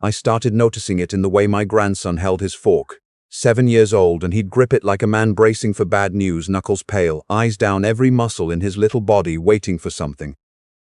I started noticing it in the way my grandson held his fork. 7 years old, and he'd grip it like a man bracing for bad news, knuckles pale, eyes down, every muscle in his little body waiting for something.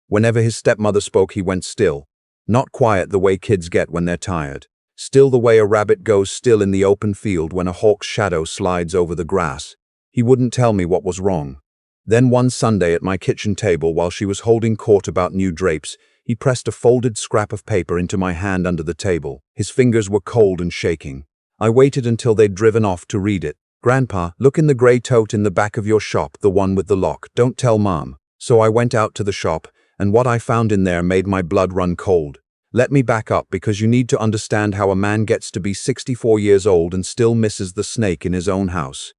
Whenever his stepmother spoke, he went still. Not quiet the way kids get when they're tired. Still the way a rabbit goes still in the open field when a hawk's shadow slides over the grass. He wouldn't tell me what was wrong. Then one Sunday at my kitchen table, while she was holding court about new drapes, he pressed a folded scrap of paper into my hand under the table. His fingers were cold and shaking. I waited until they'd driven off to read it. "Grandpa, look in the gray tote in the back of your shop, the one with the lock. Don't tell Mom." So I went out to the shop, and what I found in there made my blood run cold. Let me back up, because you need to understand how a man gets to be 64 years old and still misses the snake in his own house.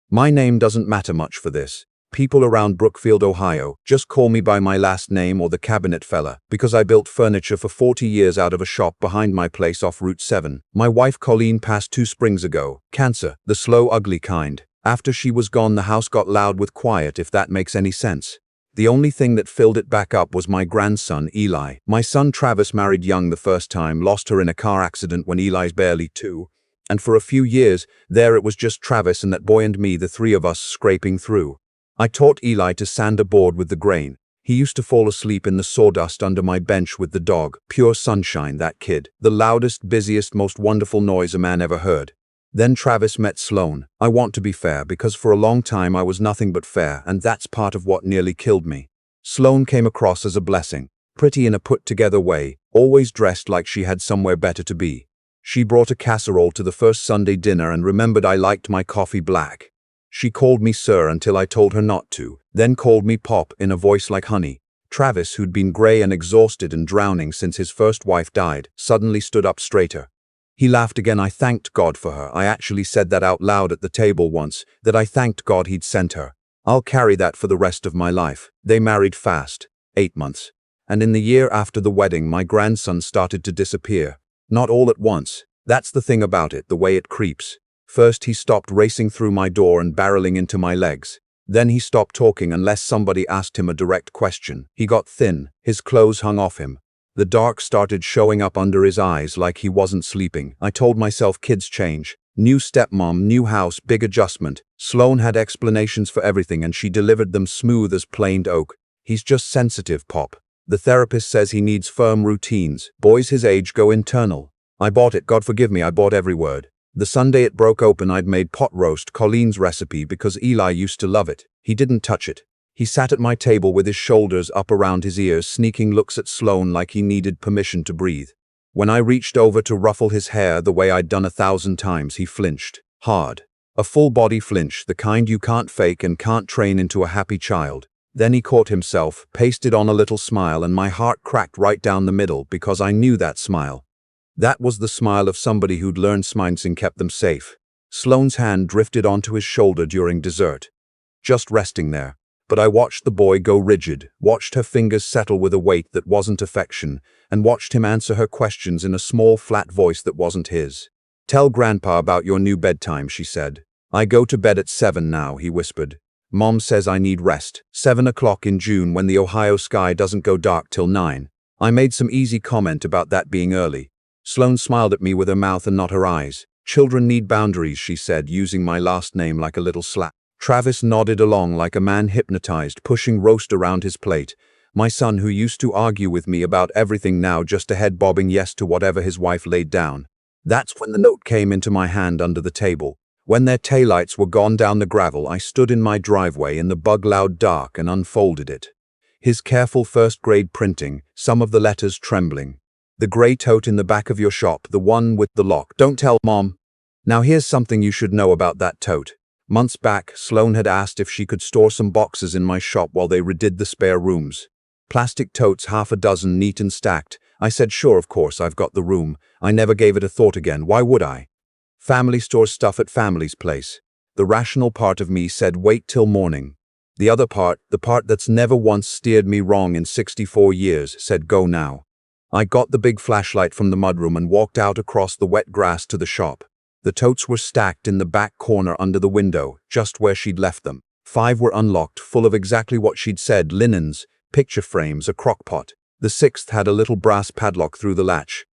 My name doesn't matter much for this. People around Brookfield, Ohio, just call me by my last name or the cabinet fella, because I built furniture for 40 years out of a shop behind my place off Route 7. My wife Colleen passed 2 springs ago. Cancer, the slow, ugly kind. After she was gone, the house got loud with quiet, if that makes any sense. The only thing that filled it back up was my grandson, Eli. My son Travis married young the first time, lost her in a car accident when Eli's barely 2. And for a few years, there it was just Travis and that boy and me, the 3 of us scraping through. I taught Eli to sand a board with the grain. He used to fall asleep in the sawdust under my bench with the dog. Pure sunshine, that kid. The loudest, busiest, most wonderful noise a man ever heard. Then Travis met Sloan. I want to be fair, because for a long time I was nothing but fair, and that's part of what nearly killed me. Sloan came across as a blessing. Pretty in a put-together way, always dressed like she had somewhere better to be. She brought a casserole to the first Sunday dinner and remembered I liked my coffee black. She called me sir until I told her not to, then called me Pop in a voice like honey. Travis, who'd been gray and exhausted and drowning since his first wife died, suddenly stood up straighter. He laughed again. I thanked God for her. I actually said that out loud at the table once, that I thanked God he'd sent her. I'll carry that for the rest of my life. They married fast, 8 months. And in the year after the wedding, my grandson started to disappear. Not all at once. That's the thing about it, the way it creeps. First, he stopped racing through my door and barreling into my legs. Then he stopped talking unless somebody asked him a direct question. He got thin. His clothes hung off him. The dark started showing up under his eyes like he wasn't sleeping. I told myself kids change. New stepmom, new house, big adjustment. Sloan had explanations for everything and she delivered them smooth as planed oak. He's just sensitive, Pop. The therapist says he needs firm routines. Boys his age go internal. I bought it, God forgive me, I bought every word. The Sunday it broke open, I'd made pot roast, Colleen's recipe, because Eli used to love it. He didn't touch it. He sat at my table with his shoulders up around his ears, sneaking looks at Sloan like he needed permission to breathe. When I reached over to ruffle his hair the way I'd done 1,000 times, he flinched. Hard. A full-body flinch, the kind you can't fake and can't train into a happy child. Then he caught himself, pasted on a little smile, and my heart cracked right down the middle because I knew that smile. That was the smile of somebody who'd learned smiles and kept them safe. Sloan's hand drifted onto his shoulder during dessert. Just resting there. But I watched the boy go rigid, watched her fingers settle with a weight that wasn't affection, and watched him answer her questions in a small, flat voice that wasn't his. "Tell Grandpa about your new bedtime," she said. "I go to bed at 7 now," he whispered. "Mom says I need rest. 7 o'clock in June when the Ohio sky doesn't go dark till 9. I made some easy comment about that being early. Sloan smiled at me with her mouth and not her eyes. "Children need boundaries," she said, using my last name like a little slap. Travis nodded along like a man hypnotized, pushing roast around his plate. My son, who used to argue with me about everything, now just a head bobbing yes to whatever his wife laid down. That's when the note came into my hand under the table. When their taillights were gone down the gravel, I stood in my driveway in the bug-loud dark and unfolded it. His careful first-grade printing, some of the letters trembling. "The gray tote in the back of your shop, the one with the lock. Don't tell Mom." Now here's something you should know about that tote. Months back, Sloan had asked if she could store some boxes in my shop while they redid the spare rooms. Plastic totes, 6 neat and stacked. I said, "Sure, of course, I've got the room." I never gave it a thought again. Why would I? Family stores stuff at family's place. The rational part of me said wait till morning. The other part, the part that's never once steered me wrong in 64 years, said go now. I got the big flashlight from the mudroom and walked out across the wet grass to the shop. The totes were stacked in the back corner under the window, just where she'd left them. 5 were unlocked, full of exactly what she'd said: linens, picture frames, a crock pot. The 6th had a little brass padlock through the latch.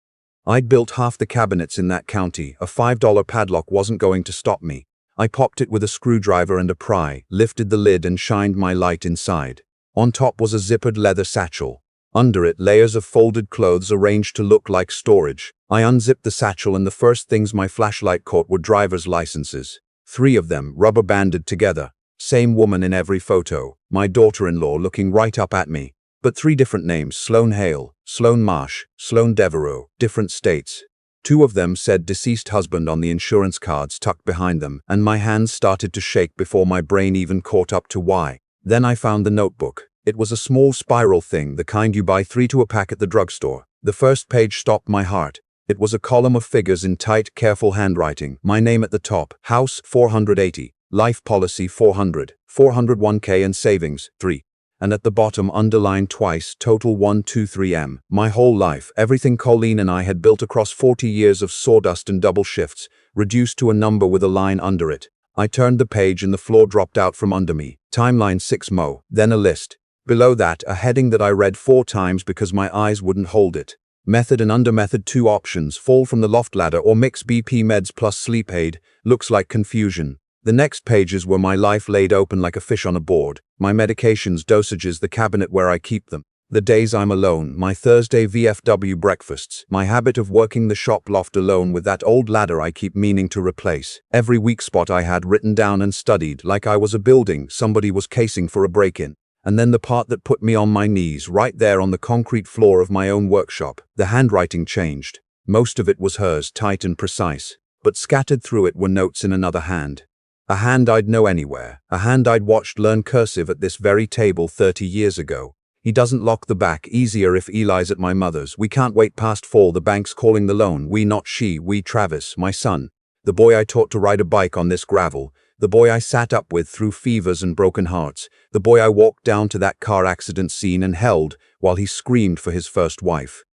I'd built half the cabinets in that county. A $5 padlock wasn't going to stop me. I popped it with a screwdriver and a pry, lifted the lid and shined my light inside. On top was a zippered leather satchel. Under it, layers of folded clothes arranged to look like storage. I unzipped the satchel and the first things my flashlight caught were driver's licenses. 3 of them, rubber-banded together. Same woman in every photo, my daughter-in-law looking right up at me. But 3 different names, Sloan Hale, Sloan Marsh, Sloan Devereaux, different states. 2 of them said deceased husband on the insurance cards tucked behind them, and my hands started to shake before my brain even caught up to why. Then I found the notebook. It was a small spiral thing, the kind you buy 3 to a pack at the drugstore. The first page stopped my heart. It was a column of figures in tight, careful handwriting. My name at the top, house 480, life policy 400, 401k and savings 3. And at the bottom, underlined twice, total 123M. My whole life, everything Colleen and I had built across 40 years of sawdust and double shifts, reduced to a number with a line under it. I turned the page and the floor dropped out from under me. Timeline 6mo, then a list. Below that, a heading that I read 4 times because my eyes wouldn't hold it. Method and under method 2 options, fall from the loft ladder or mix BP meds plus sleep aid, looks like confusion. The next pages were my life laid open like a fish on a board, my medications, dosages, the cabinet where I keep them, the days I'm alone, my Thursday VFW breakfasts, my habit of working the shop loft alone with that old ladder I keep meaning to replace, every weak spot I had written down and studied like I was a building somebody was casing for a break-in. And then the part that put me on my knees, right there on the concrete floor of my own workshop. The handwriting changed. Most of it was hers, tight and precise, but scattered through it were notes in another hand. A hand I'd know anywhere, a hand I'd watched learn cursive at this very table 30 years ago. He doesn't lock the back, easier if Eli's at my mother's. We can't wait past 4, the bank's calling the loan. We, not she, we, Travis, my son. The boy I taught to ride a bike on this gravel. The boy I sat up with through fevers and broken hearts. The boy I walked down to that car accident scene and held while he screamed for his first wife.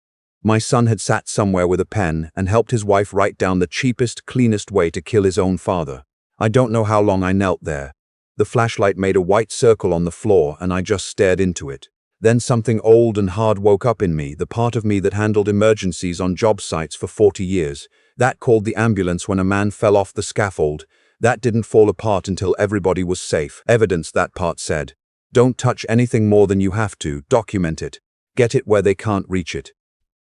My son had sat somewhere with a pen and helped his wife write down the cheapest, cleanest way to kill his own father. I don't know how long I knelt there. The flashlight made a white circle on the floor and I just stared into it. Then something old and hard woke up in me, the part of me that handled emergencies on job sites for 40 years. That called the ambulance when a man fell off the scaffold. That didn't fall apart until everybody was safe. Evidence, that part said. Don't touch anything more than you have to. Document it. Get it where they can't reach it.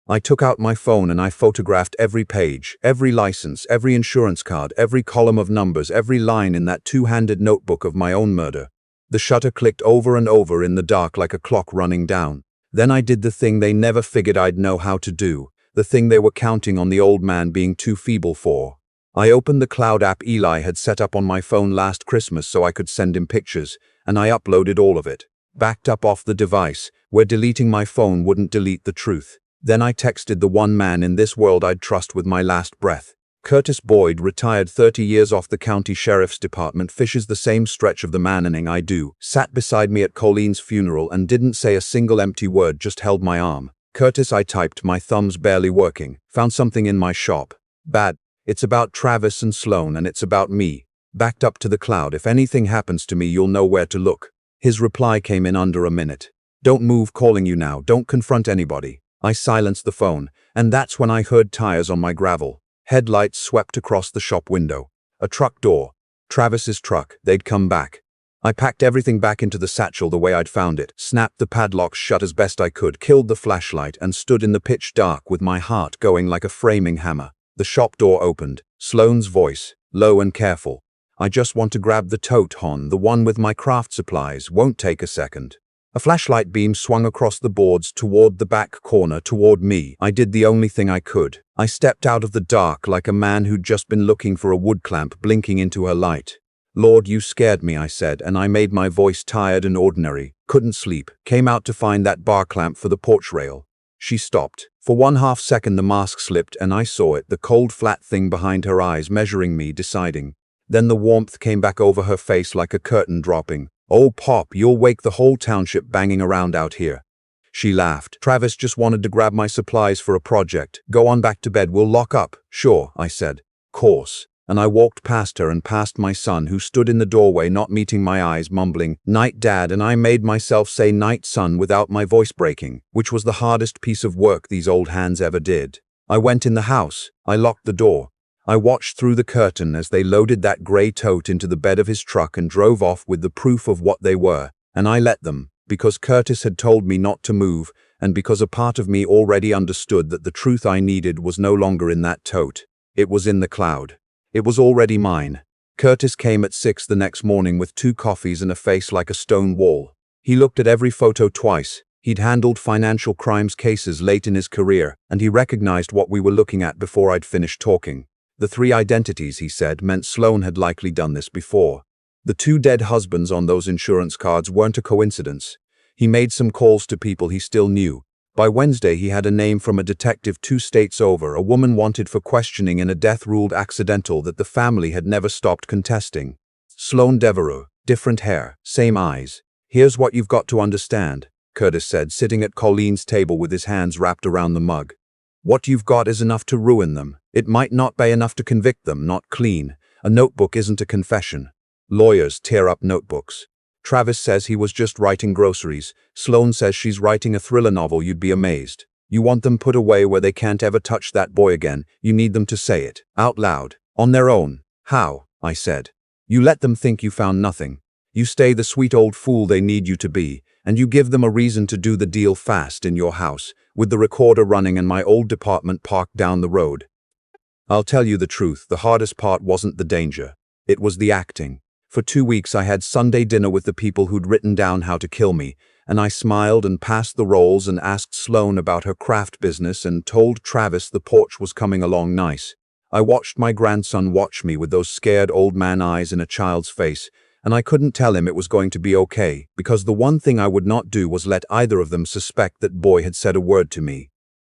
I took out my phone and I photographed every page, every license, every insurance card, every column of numbers, every line in that 2-handed notebook of my own murder. The shutter clicked over and over in the dark like a clock running down. Then I did the thing they never figured I'd know how to do, the thing they were counting on the old man being too feeble for. I opened the cloud app Eli had set up on my phone last Christmas so I could send him pictures, and I uploaded all of it. Backed up off the device, where deleting my phone wouldn't delete the truth. Then I texted the one man in this world I'd trust with my last breath. Curtis Boyd, retired 30 years off the county sheriff's department, fishes the same stretch of the manning I do, sat beside me at Colleen's funeral and didn't say a single empty word, just held my arm. Curtis, I typed, my thumbs barely working. Found something in my shop. Bad. It's about Travis and Sloan and it's about me. Backed up to the cloud. If anything happens to me, you'll know where to look. His reply came in under a minute. Don't move, calling you now. Don't confront anybody. I silenced the phone, and that's when I heard tires on my gravel. Headlights swept across the shop window. A truck door. Travis's truck. They'd come back. I packed everything back into the satchel the way I'd found it, snapped the padlocks shut as best I could, killed the flashlight, and stood in the pitch dark with my heart going like a framing hammer. The shop door opened. Sloane's voice, low and careful. I just want to grab the tote, Hon, the one with my craft supplies. Won't take a second. A flashlight beam swung across the boards toward the back corner, toward me. I did the only thing I could. I stepped out of the dark like a man who'd just been looking for a wood clamp blinking into her light. Lord, you scared me, I said, and I made my voice tired and ordinary. Couldn't sleep. Came out to find that bar clamp for the porch rail. She stopped. For 1/2 second the mask slipped and I saw it, the cold flat thing behind her eyes measuring me, deciding. Then the warmth came back over her face like a curtain dropping. Oh, Pop, you'll wake the whole township banging around out here. She laughed. Travis just wanted to grab my supplies for a project. Go on back to bed, we'll lock up. Sure, I said. Course. And I walked past her and past my son, who stood in the doorway not meeting my eyes, mumbling, "Night, Dad," and I made myself say "Night, son" without my voice breaking, which was the hardest piece of work these old hands ever did. I went in the house. I locked the door. I watched through the curtain as they loaded that gray Tote into the bed of his truck and drove off with the proof of what they were, and I let them, because Curtis had told me not to move, and because a part of me already understood that the truth I needed was no longer in that Tote. It was in the cloud. It was already mine. Curtis came at 6 the next morning with 2 coffees and a face like a stone wall. He looked at every photo twice. He'd handled financial crimes cases late in his career, and he recognized what we were looking at before I'd finished talking. The 3 identities, he said, meant Sloan had likely done this before. The 2 dead husbands on those insurance cards weren't a coincidence. He made some calls to people he still knew. By Wednesday, he had a name from a detective 2 states over, a woman wanted for questioning in a death ruled accidental that the family had never stopped contesting. Sloan Devereaux, different hair, same eyes. Here's what you've got to understand, Curtis said, sitting at Colleen's table with his hands wrapped around the mug. What you've got is enough to ruin them. It might not be enough to convict them, not clean. A notebook isn't a confession. Lawyers tear up notebooks. Travis says he was just writing groceries. Sloan says she's writing a thriller novel. You'd be amazed. You want them put away where they can't ever touch that boy again. You need them to say it, out loud, on their own. How? I said. You let them think you found nothing. You stay the sweet old fool they need you to be, and you give them a reason to do the deal fast in your house, with the recorder running and my old department parked down the road. I'll tell you the truth, the hardest part wasn't the danger. It was the acting. For 2 weeks I had Sunday dinner with the people who'd written down how to kill me, and I smiled and passed the rolls and asked Sloan about her craft business and told Travis the porch was coming along nice. I watched my grandson watch me with those scared old man eyes in a child's face, and I couldn't tell him it was going to be okay, because the one thing I would not do was let either of them suspect that boy had said a word to me.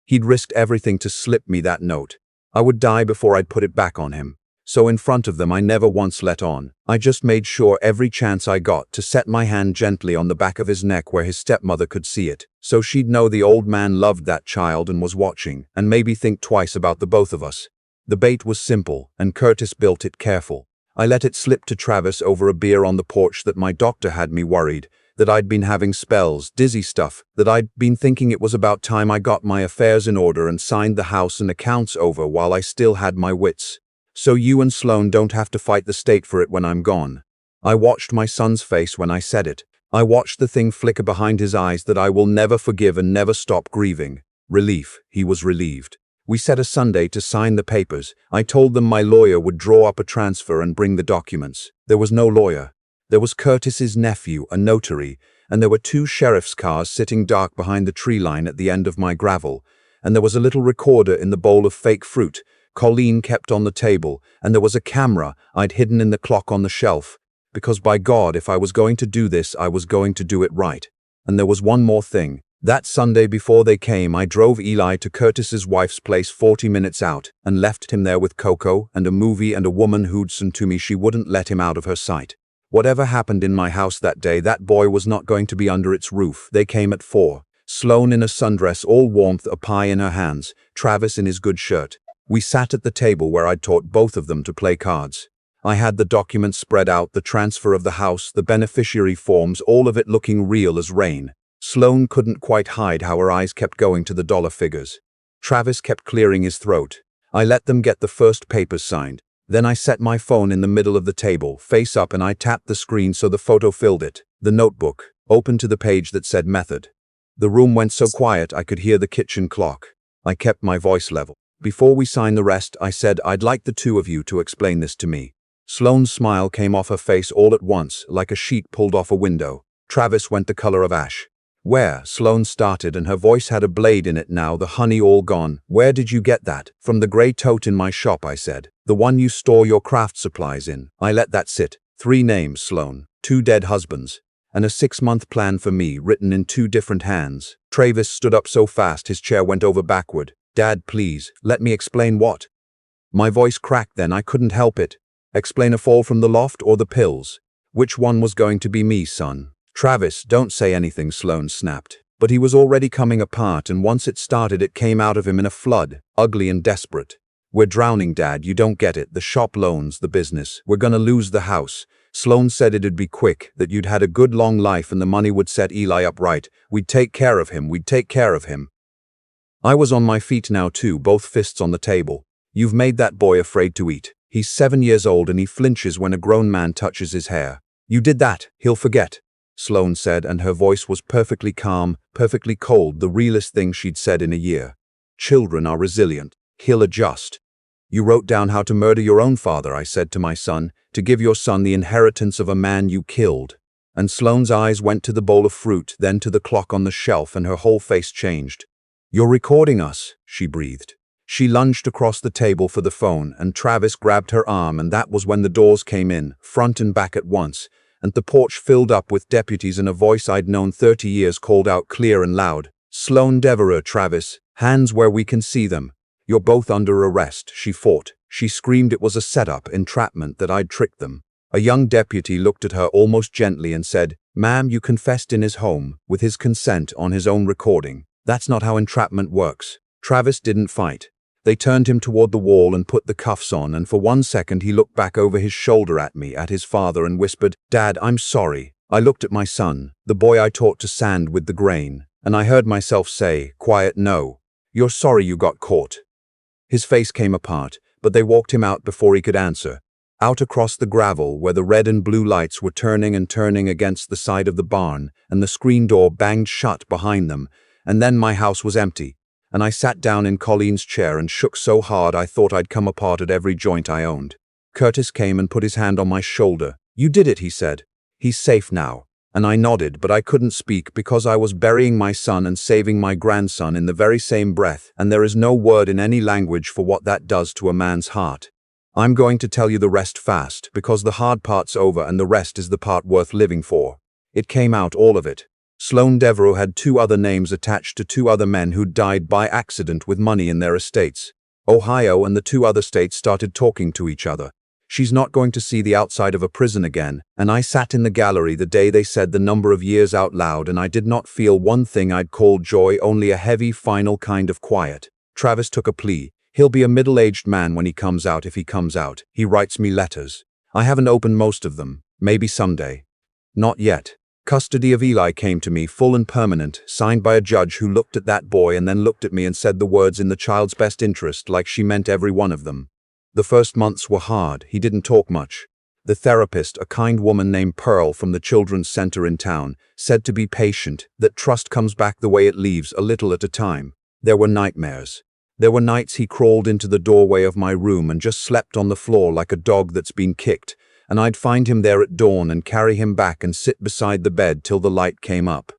He'd risked everything to slip me that note. I would die before I'd put it back on him. So in front of them I never once let on. I just made sure every chance I got to set my hand gently on the back of his neck where his stepmother could see it, so she'd know the old man loved that child and was watching, and maybe think twice about the both of us. The bait was simple, and Curtis built it careful. I let it slip to Travis over a beer on the porch that my doctor had me worried, that I'd been having spells, dizzy stuff, that I'd been thinking it was about time I got my affairs in order and signed the house and accounts over while I still had my wits. So you and Sloan don't have to fight the state for it when I'm gone. I watched my son's face when I said it. I watched the thing flicker behind his eyes that I will never forgive and never stop grieving. Relief. He was relieved. We set a Sunday to sign the papers. I told them my lawyer would draw up a transfer and bring the documents. There was no lawyer. There was Curtis's nephew, a notary, and there were 2 sheriff's cars sitting dark behind the tree line at the end of my gravel, and there was a little recorder in the bowl of fake fruit Colleen kept on the table, and there was a camera I'd hidden in the clock on the shelf, because by God, if I was going to do this, I was going to do it right. And there was one more thing. That Sunday before they came, I drove Eli to Curtis's wife's place 40 minutes out, and left him there with Coco and a movie and a woman who'd sworn to me she wouldn't let him out of her sight. Whatever happened in my house that day, that boy was not going to be under its roof. They came at 4. Sloan in a sundress, all warmth, a pie in her hands, Travis in his good shirt. We sat at the table where I'd taught both of them to play cards. I had the documents spread out, the transfer of the house, the beneficiary forms, all of it looking real as rain. Sloan couldn't quite hide how her eyes kept going to the dollar figures. Travis kept clearing his throat. I let them get the first papers signed. Then I set my phone in the middle of the table, face up, and I tapped the screen so the photo filled it. The notebook, open to the page that said method. The room went so quiet I could hear the kitchen clock. I kept my voice level. Before we signed the rest, I said, I'd like the 2 of you to explain this to me. Sloan's smile came off her face all at once, like a sheet pulled off a window. Travis went the color of ash. Where? Sloan started, and her voice had a blade in it now, the honey all gone. Where did you get that? From the gray Tote in my shop, I said. The one you store your craft supplies in. I let that sit. 3 names, Sloan. 2 dead husbands. And a 6-month plan for me, written in 2 different hands. Travis stood up so fast his chair went over backward. Dad, please, let me explain what? My voice cracked then, I couldn't help it. Explain a fall from the loft or the pills? Which one was going to be me, son? Travis, don't say anything, Sloan snapped. But he was already coming apart, and once it started it came out of him in a flood, ugly and desperate. We're drowning, Dad, you don't get it. The shop loans, the business. We're gonna lose the house. Sloan said it'd be quick, that you'd had a good long life and the money would set Eli up right. We'd take care of him, we'd take care of him. I was on my feet now too, both fists on the table. You've made that boy afraid to eat. He's 7 years old and he flinches when a grown man touches his hair. You did that, he'll forget, Sloane said, and her voice was perfectly calm, perfectly cold, the realest thing she'd said in a year. Children are resilient. He'll adjust. You wrote down how to murder your own father, I said to my son, to give your son the inheritance of a man you killed. And Sloane's eyes went to the bowl of fruit, then to the clock on the shelf, and her whole face changed. You're recording us, she breathed. She lunged across the table for the phone, and Travis grabbed her arm, and that was when the doors came in, front and back at once, and the porch filled up with deputies, and a voice I'd known 30 years called out clear and loud, "Sloane Devereux, Travis, hands where we can see them. You're both under arrest," she fought. She screamed it was a setup, entrapment, that I'd tricked them. A young deputy looked at her almost gently and said, "Ma'am, you confessed in his home, with his consent, on his own recording. That's not how entrapment works." Travis didn't fight. They turned him toward the wall and put the cuffs on, and for 1 second he looked back over his shoulder at me, at his father, and whispered, "Dad, I'm sorry." I looked at my son, the boy I taught to sand with the grain, and I heard myself say, quiet, "No. You're sorry you got caught." His face came apart, but they walked him out before he could answer. Out across the gravel, where the red and blue lights were turning and turning against the side of the barn, and the screen door banged shut behind them, and then my house was empty. And I sat down in Colleen's chair and shook so hard I thought I'd come apart at every joint I owned. Curtis came and put his hand on my shoulder. "You did it," he said. "He's safe now." And I nodded, but I couldn't speak because I was burying my son and saving my grandson in the very same breath, and there is no word in any language for what that does to a man's heart. I'm going to tell you the rest fast, because the hard part's over and the rest is the part worth living for. It came out, all of it. Sloane Devereux had 2 other names attached to 2 other men who'd died by accident with money in their estates. Ohio and the 2 other states started talking to each other. She's not going to see the outside of a prison again, and I sat in the gallery the day they said the number of years out loud, and I did not feel one thing I'd call joy, only a heavy, final kind of quiet. Travis took a plea. He'll be a middle-aged man when he comes out, if he comes out. He writes me letters. I haven't opened most of them. Maybe someday. Not yet. Custody of Eli came to me, full and permanent, signed by a judge who looked at that boy and then looked at me and said the words "in the child's best interest" like she meant every one of them. The first months were hard. He didn't talk much. The therapist, a kind woman named Pearl from the children's center in town, said to be patient, that trust comes back the way it leaves, a little at a time. There were nightmares. There were nights he crawled into the doorway of my room and just slept on the floor like a dog that's been kicked, and I'd find him there at dawn and carry him back and sit beside the bed till the light came up.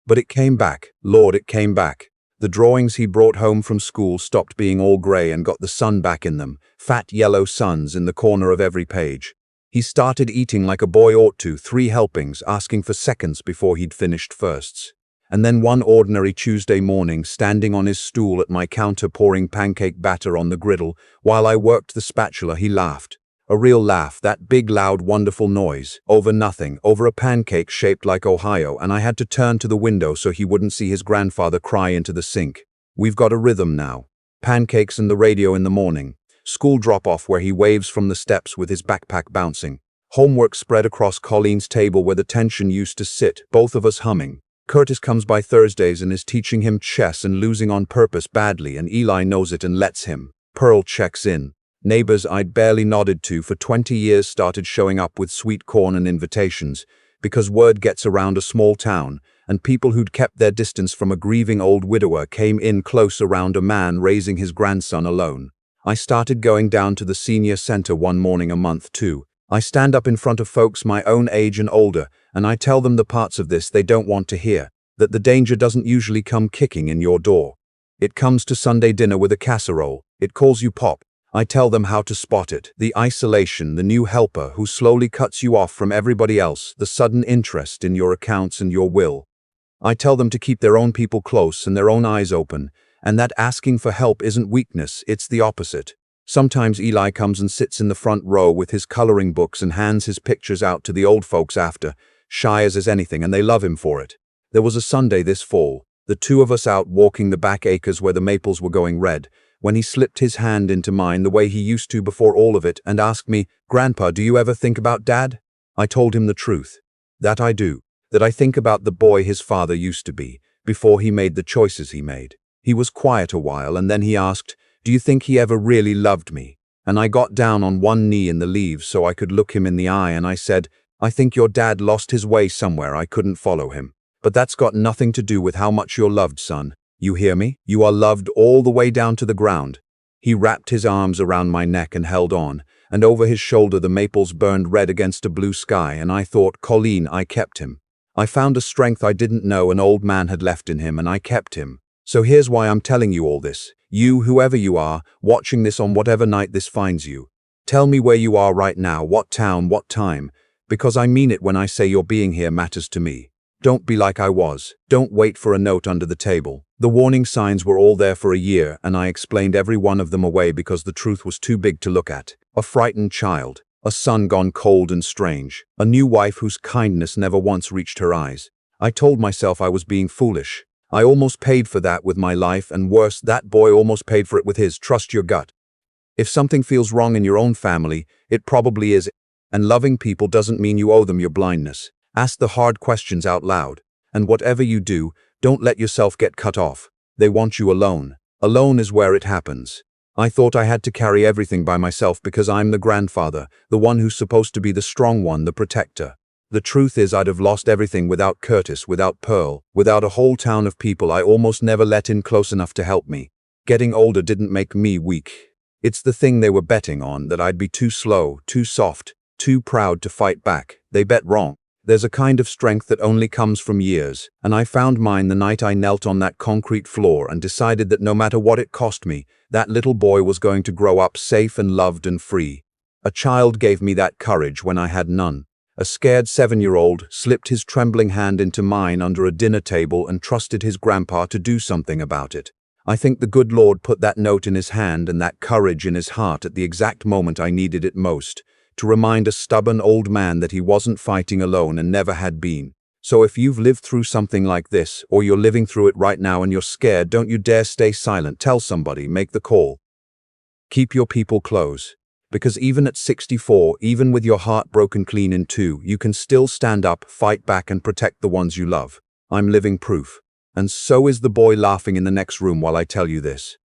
But it came back. Lord, it came back. The drawings he brought home from school stopped being all grey and got the sun back in them, fat yellow suns in the corner of every page. He started eating like a boy ought to, 3 helpings, asking for seconds before he'd finished firsts. And then one ordinary Tuesday morning, standing on his stool at my counter pouring pancake batter on the griddle, while I worked the spatula, he laughed. A real laugh, that big, loud, wonderful noise, over nothing, over a pancake shaped like Ohio, and I had to turn to the window so he wouldn't see his grandfather cry into the sink. We've got a rhythm now. Pancakes and the radio in the morning. School drop-off where he waves from the steps with his backpack bouncing. Homework spread across Colleen's table where the tension used to sit, both of us humming. Curtis comes by Thursdays and is teaching him chess and losing on purpose badly, and Eli knows it and lets him. Pearl checks in. Neighbors I'd barely nodded to for 20 years started showing up with sweet corn and invitations, because word gets around a small town, and people who'd kept their distance from a grieving old widower came in close around a man raising his grandson alone. I started going down to the senior center one morning a month too. I stand up in front of folks my own age and older, and I tell them the parts of this they don't want to hear, that the danger doesn't usually come kicking in your door. It comes to Sunday dinner with a casserole. It calls you Pop. I tell them how to spot it, the isolation, the new helper who slowly cuts you off from everybody else, the sudden interest in your accounts and your will. I tell them to keep their own people close and their own eyes open, and that asking for help isn't weakness, it's the opposite. Sometimes Eli comes and sits in the front row with his coloring books and hands his pictures out to the old folks after, shy as anything, and they love him for it. There was a Sunday this fall, the 2 of us out walking the back acres where the maples were going red, when he slipped his hand into mine the way he used to before all of it and asked me, "Grandpa, do you ever think about Dad?" I told him the truth. That I do. That I think about the boy his father used to be, before he made the choices he made. He was quiet a while, and then he asked, "Do you think he ever really loved me?" And I got down on one knee in the leaves so I could look him in the eye, and I said, "I think your dad lost his way somewhere. I couldn't follow him. But that's got nothing to do with how much you're loved, son. You hear me? You are loved all the way down to the ground." He wrapped his arms around my neck and held on, and over his shoulder the maples burned red against a blue sky, and I thought, Colleen, I kept him. I found a strength I didn't know an old man had left in him, and I kept him. So here's why I'm telling you all this. You, whoever you are, watching this on whatever night this finds you. Tell me where you are right now, what town, what time, because I mean it when I say your being here matters to me. Don't be like I was. Don't wait for a note under the table. The warning signs were all there for a year, and I explained every one of them away because the truth was too big to look at. A frightened child, a son gone cold and strange, a new wife whose kindness never once reached her eyes. I told myself I was being foolish. I almost paid for that with my life, and worse, that boy almost paid for it with his. Trust your gut. If something feels wrong in your own family, it probably is, and loving people doesn't mean you owe them your blindness. Ask the hard questions out loud, and whatever you do, don't let yourself get cut off. They want you alone. Alone is where it happens. I thought I had to carry everything by myself because I'm the grandfather, the one who's supposed to be the strong one, the protector. The truth is I'd have lost everything without Curtis, without Pearl, without a whole town of people I almost never let in close enough to help me. Getting older didn't make me weak. It's the thing they were betting on, that I'd be too slow, too soft, too proud to fight back. They bet wrong. There's a kind of strength that only comes from years, and I found mine the night I knelt on that concrete floor and decided that no matter what it cost me, that little boy was going to grow up safe and loved and free. A child gave me that courage when I had none. A scared 7-year-old slipped his trembling hand into mine under a dinner table and trusted his grandpa to do something about it. I think the good Lord put that note in his hand and that courage in his heart at the exact moment I needed it most, to remind a stubborn old man that he wasn't fighting alone and never had been. So if you've lived through something like this, or you're living through it right now and you're scared, don't you dare stay silent. Tell somebody, make the call. Keep your people close. Because even at 64, even with your heart broken clean in two, you can still stand up, fight back, and protect the ones you love. I'm living proof. And so is the boy laughing in the next room while I tell you this.